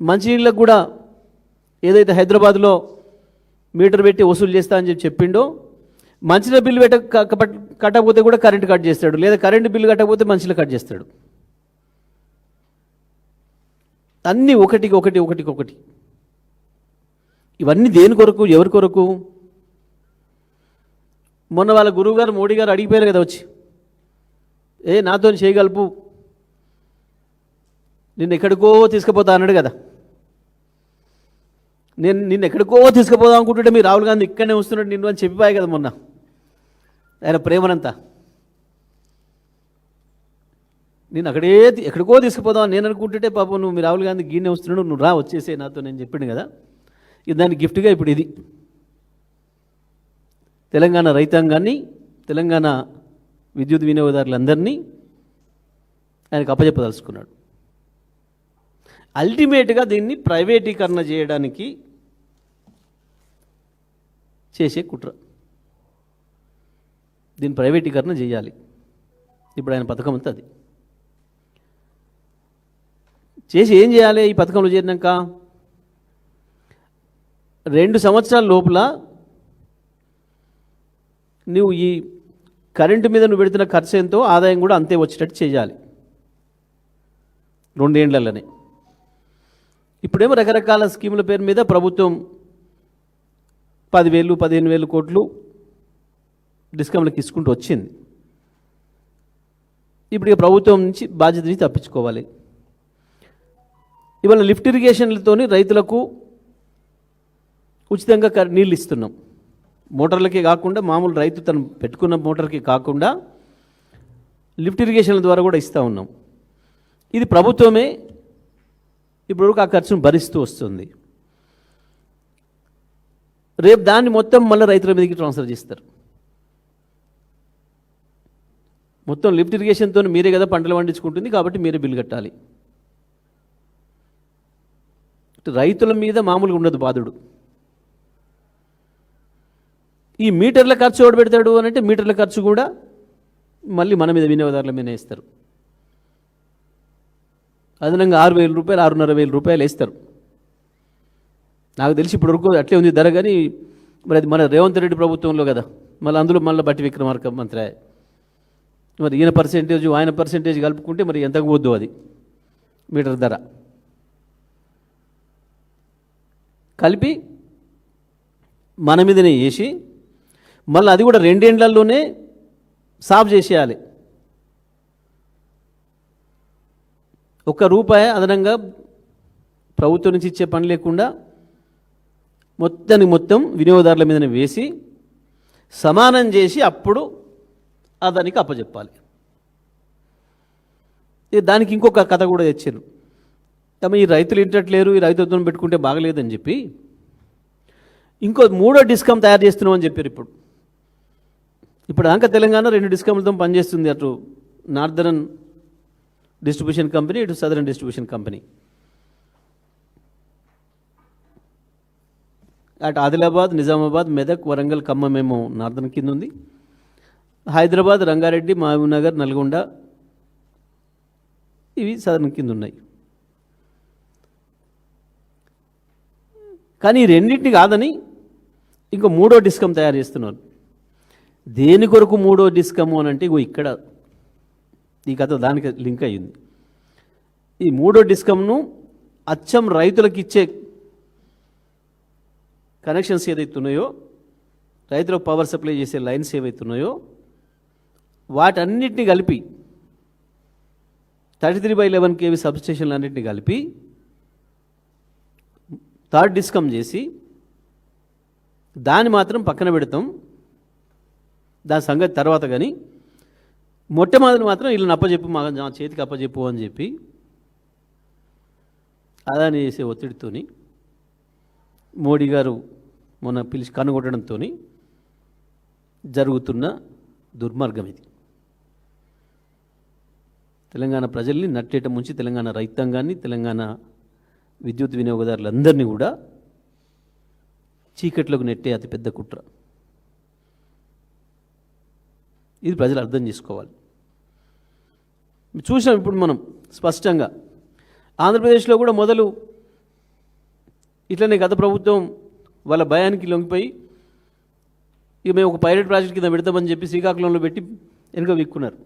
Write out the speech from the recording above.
మంచినీళ్ళకు కూడా ఏదైతే హైదరాబాద్లో మీటర్ పెట్టి వసూలు చేస్తా అని చెప్పిండో, మంచినీళ్ళ బిల్లు కట్టకపోతే కూడా కరెంటు కట్ చేస్తాడు, లేదా కరెంటు బిల్లు కట్టకపోతే మంచినీళ్ళు కట్ చేస్తాడు. అన్నీ ఒకటికి ఒకటి ఒకటికి ఒకటి. ఇవన్నీ దేని కొరకు, ఎవరి కొరకు? మొన్న వాళ్ళ గురువు గారు మోడీ గారు అడిగిపోయారు కదా వచ్చి, నాతో చేయగలుపు, నిన్ను ఎక్కడికో తీసుకుపోతా అన్నాడు కదా. నిన్ను ఎక్కడికో తీసుకుపోదాం అనుకుంటుంటే మీరు రాహుల్ గాంధీ ఇక్కడనే వస్తున్నాడు నిన్ను అని చెప్పిపోయాయి కదా మొన్న ఆయన ప్రేమనంతా. నేను ఎక్కడికో తీసుకుపోదాం నేను అనుకుంటుంటే పాపం నువ్వు మీ రాహుల్ గాంధీ గీనే వస్తున్నాడు, నువ్వు రా వచ్చేసే నాతో నేను చెప్పిండు కదా. ఇది దానికి గిఫ్ట్గా ఇప్పుడు ఇది తెలంగాణ రైతాంగాన్ని, తెలంగాణ విద్యుత్ వినియోగదారులందరినీ ఆయనకు అప్పచెప్పదలుచుకున్నాడు. అల్టిమేట్గా దీన్ని ప్రైవేటీకరణ చేయడానికి చేసే కుట్ర. దీన్ని ప్రైవేటీకరణ చేయాలి. ఇప్పుడు ఆయన పథకం అంతా అది చేసి ఏం చేయాలి? ఈ పథకంలో చేరినాక 2 సంవత్సరాల లోపల నువ్వు ఈ కరెంటు మీద నువ్వు పెడుతున్న ఖర్చు ఎంతో ఆదాయం కూడా అంతే వచ్చేటట్టు చేయాలి 2 ఏళ్లలోనే. ఇప్పుడేమో రకరకాల స్కీముల పేరు మీద ప్రభుత్వం 10,000 15,000 కోట్లు డిస్కమ్లకు ఇసుకుంటూ వచ్చింది. ఇప్పుడు ఇక ప్రభుత్వం నుంచి బాధ్యత నుంచి తప్పించుకోవాలి. ఇవాళ లిఫ్ట్ ఇరిగేషన్లతోని రైతులకు ఉచితంగా నీళ్ళు ఇస్తున్నాం. మోటార్లకే కాకుండా మామూలు రైతు తను పెట్టుకున్న మోటార్కి కాకుండా లిఫ్ట్ ఇరిగేషన్ల ద్వారా కూడా ఇస్తూ ఉన్నాం. ఇది ప్రభుత్వమే ఇప్పుడు ఆ ఖర్చును భరిస్తూ వస్తుంది. రేపు దాన్ని మొత్తం మళ్ళీ రైతుల మీదకి ట్రాన్స్ఫర్ చేస్తారు. మొత్తం లిఫ్ట్ ఇరిగేషన్తో మీరే కదా పంటలు పండించుకుంటుంది కాబట్టి మీరే బిల్లు కట్టాలి. రైతుల మీద మామూలుగా ఉండదు బాధుడు. ఈ మీటర్ల ఖర్చు ఎవడు పెడతాడు అని అంటే మీటర్ల ఖర్చు కూడా మళ్ళీ మన మీద వినియోగదారుల మీద వేస్తారు. అదనంగా 6,000 రూపాయలు 6,500 రూపాయలు వేస్తారు. నాకు తెలిసి ఇప్పుడు వరకు అట్లే ఉంది ధర. కానీ మరి అది మన రేవంత్ రెడ్డి ప్రభుత్వంలో కదా, మళ్ళీ అందులో మళ్ళీ బట్టి విక్రమార్క మంత్రి, మరి ఈయన పర్సెంటేజ్ ఆయన పర్సెంటేజ్ కలుపుకుంటే మరి ఎంతకు పోద్దు అది మీటర్ ధర కలిపి మన మీదనే వేసి మళ్ళీ అది కూడా 2 ఏళ్లలోనే సాఫ్ చేసేయాలి. ₹1 అదనంగా ప్రభుత్వం నుంచి ఇచ్చే పని లేకుండా మొత్తానికి మొత్తం వినియోగదారుల మీదనే వేసి సమానం చేసి అప్పుడు దానికి అప్పచెప్పాలి. దానికి ఇంకొక కథ కూడా తెచ్చారు. తమ ఈ రైతులు ఇంటట్లేరు, ఈ రైతులతో పెట్టుకుంటే బాగలేదని చెప్పి ఇంకో 3వ డిస్కమ్ తయారు చేస్తున్నామని చెప్పారు. ఇప్పుడు దాకా తెలంగాణ 2 డిస్కమ్లతో పనిచేస్తుంది. అటు నార్దరన్ డిస్ట్రిబ్యూషన్ కంపెనీ, ఇటు సదరన్ డిస్ట్రిబ్యూషన్ కంపెనీ. అటు ఆదిలాబాద్, నిజామాబాద్, మెదక్, వరంగల్, ఖమ్మం ఏమో నార్దర్న్ కింద ఉంది. హైదరాబాద్, రంగారెడ్డి, మహబూబ్నగర్, నల్గొండ ఇవి సదరన్ కింద ఉన్నాయి. కానీ ఈ రెండింటిని కాదని ఇంకో 3వ డిస్కమ్ తయారు చేస్తున్నారు. దేని కొరకు 3వ డిస్కము అని అంటే ఇక్కడ ఈ కథ దానికి లింక్ అయ్యింది. ఈ 3వ డిస్కమ్ను అచ్చం రైతులకు ఇచ్చే కనెక్షన్స్ ఏదైతే ఉన్నాయో, రైతులకు పవర్ సప్లై చేసే లైన్స్ ఏవైతే ఉన్నాయో వాటన్నిటిని కలిపి 33/11 kV సబ్స్టేషన్లు అన్నింటినీ కలిపి 3rd డిస్కమ్ చేసి దాన్ని మాత్రం పక్కన పెడతాం, దాని సంగతి తర్వాత. కానీ మొట్టమొదటి మాత్రం వీళ్ళని అప్పచెప్పు, మా చేతికి అప్పచెప్పు అని చెప్పి అదాని చేసే ఒత్తిడితోని మోడీ గారు మొన్న పిలిచి కనుగొట్టడంతో జరుగుతున్న దుర్మార్గం ఇది. తెలంగాణ ప్రజల్ని నట్టేట ముంచి తెలంగాణ రైతాంగాన్ని, తెలంగాణ విద్యుత్ వినియోగదారులందరినీ కూడా చీకట్లోకి నెట్టే అతిపెద్ద కుట్ర. ఇది ప్రజలు అర్థం చేసుకోవాలి. చూసాం ఇప్పుడు మనం స్పష్టంగా ఆంధ్రప్రదేశ్లో కూడా మొదలు ఇట్లనే గత ప్రభుత్వం వాళ్ళ భయానికి లొంగిపోయి ఇక మేము ఒక పైలట్ ప్రాజెక్ట్ కింద పెడతామని చెప్పి శ్రీకాకుళంలో పెట్టి వెనుక విక్కున్నారు.